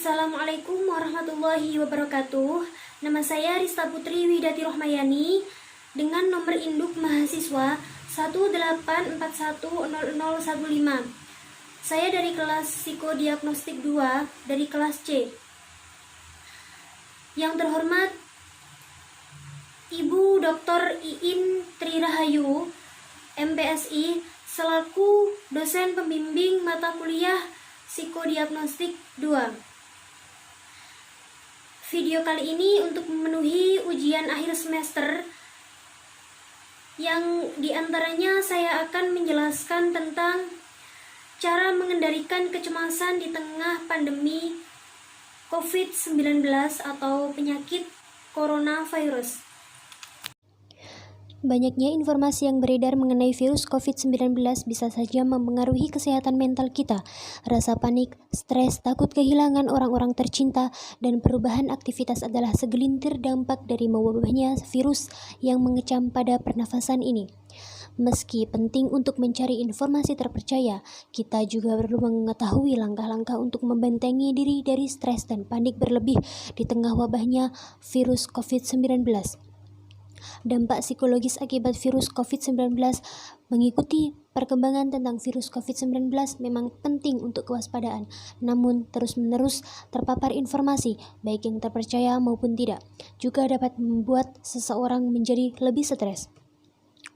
Assalamualaikum warahmatullahi wabarakatuh. Nama saya Rista Putri Widati Rohmayani dengan nomor induk mahasiswa 184100015. Saya dari kelas psikodiagnostik 2 dari kelas C. Yang terhormat Ibu Dr. Iin Trirahayu, MPSI, selaku dosen pembimbing mata kuliah psikodiagnostik 2. Video kali ini untuk memenuhi ujian akhir semester yang diantaranya saya akan menjelaskan tentang cara mengendalikan kecemasan di tengah pandemi COVID-19 atau penyakit coronavirus. Banyaknya informasi yang beredar mengenai virus COVID-19 bisa saja mempengaruhi kesehatan mental kita. Rasa panik, stres, takut kehilangan orang-orang tercinta, dan perubahan aktivitas adalah segelintir dampak dari mewabahnya virus yang mengecam pada pernafasan ini. Meski penting untuk mencari informasi terpercaya, kita juga perlu mengetahui langkah-langkah untuk membentengi diri dari stres dan panik berlebih di tengah wabahnya virus COVID-19. Dampak psikologis akibat virus COVID-19. Mengikuti perkembangan tentang virus COVID-19 memang penting untuk kewaspadaan, namun terus-menerus terpapar informasi, baik yang terpercaya maupun tidak, juga dapat membuat seseorang menjadi lebih stres.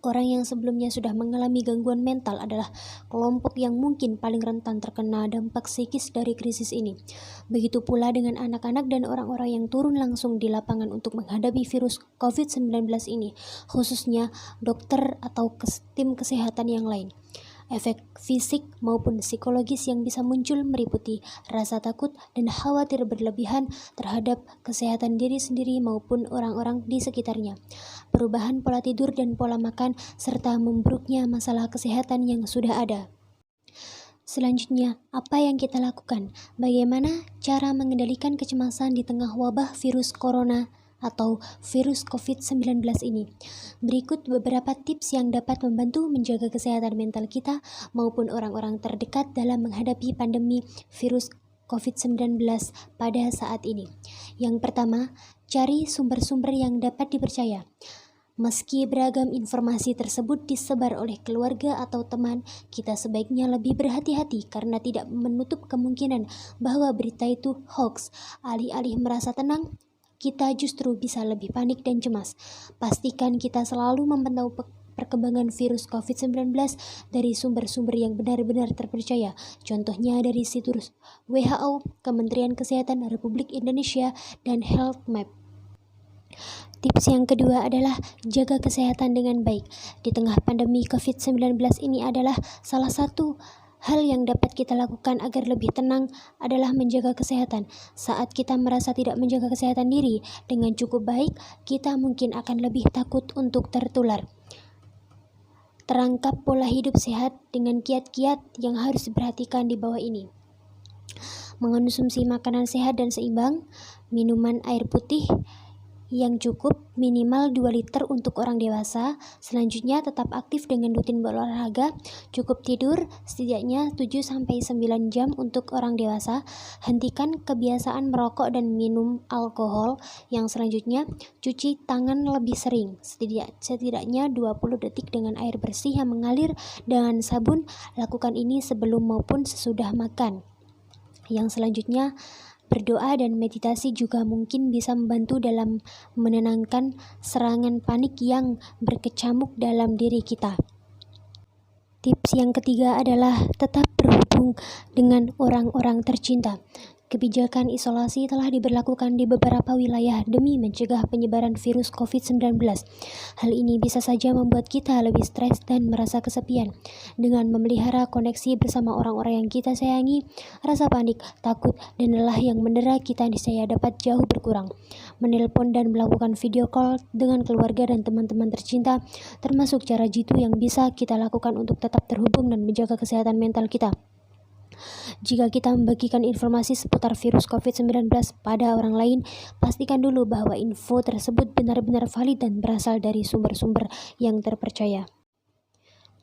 Orang yang sebelumnya sudah mengalami gangguan mental adalah kelompok yang mungkin paling rentan terkena dampak psikis dari krisis ini. Begitu pula dengan anak-anak dan orang-orang yang turun langsung di lapangan untuk menghadapi virus COVID-19 ini, khususnya dokter atau tim kesehatan yang lain. Efek fisik maupun psikologis yang bisa muncul meliputi rasa takut dan khawatir berlebihan terhadap kesehatan diri sendiri maupun orang-orang di sekitarnya, perubahan pola tidur dan pola makan, serta memburuknya masalah kesehatan yang sudah ada. Selanjutnya, apa yang kita lakukan? Bagaimana cara mengendalikan kecemasan di tengah wabah virus corona atau virus COVID-19 ini? Berikut beberapa tips yang dapat membantu menjaga kesehatan mental kita maupun orang-orang terdekat dalam menghadapi pandemi virus COVID-19 pada saat ini. Yang pertama, cari sumber-sumber yang dapat dipercaya. Meski beragam informasi tersebut disebar oleh keluarga atau teman, kita sebaiknya lebih berhati-hati karena tidak menutup kemungkinan bahwa berita itu hoax. Alih-alih merasa tenang, kita justru bisa lebih panik dan cemas. Pastikan kita selalu memantau perkembangan virus COVID-19 dari sumber-sumber yang benar-benar terpercaya. Contohnya dari situs WHO, Kementerian Kesehatan Republik Indonesia, dan Health Map. Tips yang kedua adalah jaga kesehatan dengan baik. Di tengah pandemi COVID-19 ini adalah salah satu hal yang dapat kita lakukan agar lebih tenang adalah menjaga kesehatan. Saat kita merasa tidak menjaga kesehatan diri dengan cukup baik, kita mungkin akan lebih takut untuk tertular. Terangkap pola hidup sehat dengan kiat-kiat yang harus diperhatikan di bawah ini. Mengonsumsi makanan sehat dan seimbang, minuman air putih yang cukup minimal 2 liter untuk orang dewasa. Selanjutnya tetap aktif dengan rutin berolahraga, cukup tidur setidaknya 7-9 jam untuk orang dewasa. Hentikan kebiasaan merokok dan minum alkohol. Yang selanjutnya, cuci tangan lebih sering, setidaknya 20 detik dengan air bersih yang mengalir dengan sabun. Lakukan ini sebelum maupun sesudah makan. Yang selanjutnya, berdoa dan meditasi juga mungkin bisa membantu dalam menenangkan serangan panik yang berkecamuk dalam diri kita. Tips yang ketiga adalah tetap berhubung dengan orang-orang tercinta. Kebijakan isolasi telah diberlakukan di beberapa wilayah demi mencegah penyebaran virus COVID-19. Hal ini bisa saja membuat kita lebih stres dan merasa kesepian. Dengan memelihara koneksi bersama orang-orang yang kita sayangi, rasa panik, takut, dan lelah yang mendera kita niscaya dapat jauh berkurang. Menelpon dan melakukan video call dengan keluarga dan teman-teman tercinta, termasuk cara jitu yang bisa kita lakukan untuk tetap terhubung dan menjaga kesehatan mental kita. Jika kita membagikan informasi seputar virus COVID-19 pada orang lain, pastikan dulu bahwa info tersebut benar-benar valid dan berasal dari sumber-sumber yang terpercaya.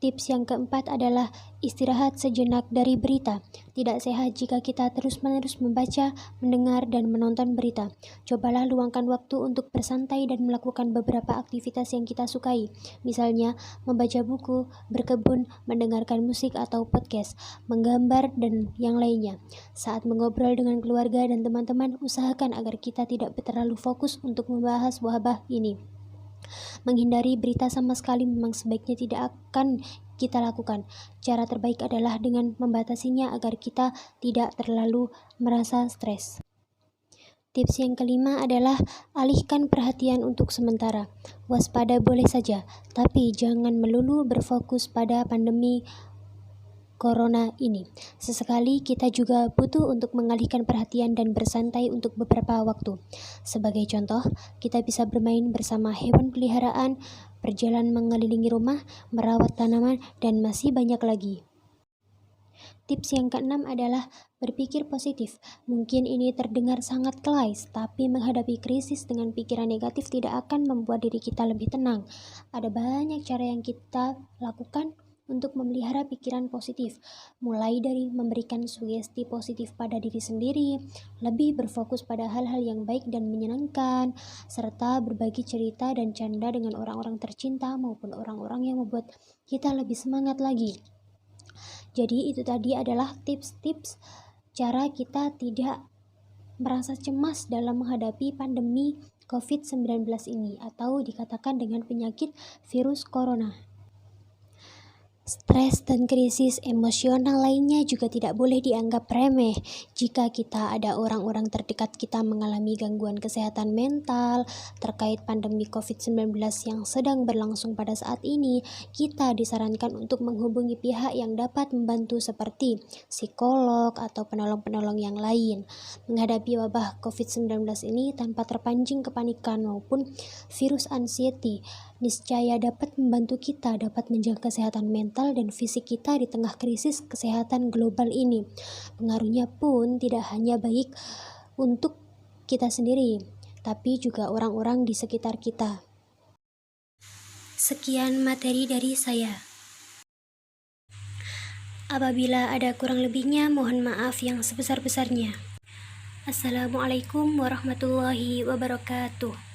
Tips yang keempat adalah istirahat sejenak dari berita. Tidak sehat jika kita terus-menerus membaca, mendengar, dan menonton berita. Cobalah luangkan waktu untuk bersantai dan melakukan beberapa aktivitas yang kita sukai. Misalnya, membaca buku, berkebun, mendengarkan musik atau podcast, menggambar, dan yang lainnya. Saat mengobrol dengan keluarga dan teman-teman, usahakan agar kita tidak terlalu fokus untuk membahas wabah ini. Menghindari berita sama sekali memang sebaiknya tidak akan kita lakukan. Cara terbaik adalah dengan membatasinya agar kita tidak terlalu merasa stres. Tips yang kelima adalah alihkan perhatian untuk sementara. Waspada boleh saja, tapi jangan melulu berfokus pada pandemi Corona ini. Sesekali kita juga butuh untuk mengalihkan perhatian dan bersantai untuk beberapa waktu. Sebagai contoh, kita bisa bermain bersama hewan peliharaan, berjalan mengelilingi rumah, merawat tanaman, dan masih banyak lagi. Tips yang keenam adalah berpikir positif. Mungkin ini terdengar sangat klise, tapi menghadapi krisis dengan pikiran negatif tidak akan membuat diri kita lebih tenang. Ada banyak cara yang kita lakukan untuk memelihara pikiran positif, mulai dari memberikan sugesti positif pada diri sendiri, lebih berfokus pada hal-hal yang baik dan menyenangkan, serta berbagi cerita dan canda dengan orang-orang tercinta maupun orang-orang yang membuat kita lebih semangat lagi. Jadi itu tadi adalah tips-tips cara kita tidak merasa cemas dalam menghadapi pandemi COVID-19 ini, atau dikatakan dengan penyakit virus corona. Stres dan krisis emosional lainnya juga tidak boleh dianggap remeh. Jika kita ada orang-orang terdekat kita mengalami gangguan kesehatan mental terkait pandemi COVID-19 yang sedang berlangsung pada saat ini, kita disarankan untuk menghubungi pihak yang dapat membantu seperti psikolog atau penolong-penolong yang lain. Menghadapi wabah COVID-19 ini tanpa terpancing kepanikan maupun virus anxiety, niscaya dapat membantu kita dapat menjaga kesehatan mental dan fisik kita di tengah krisis kesehatan global ini. Pengaruhnya pun tidak hanya baik untuk kita sendiri, tapi juga orang-orang di sekitar kita. Sekian materi dari saya. Apabila ada kurang lebihnya, mohon maaf yang sebesar-besarnya. Assalamualaikum warahmatullahi wabarakatuh.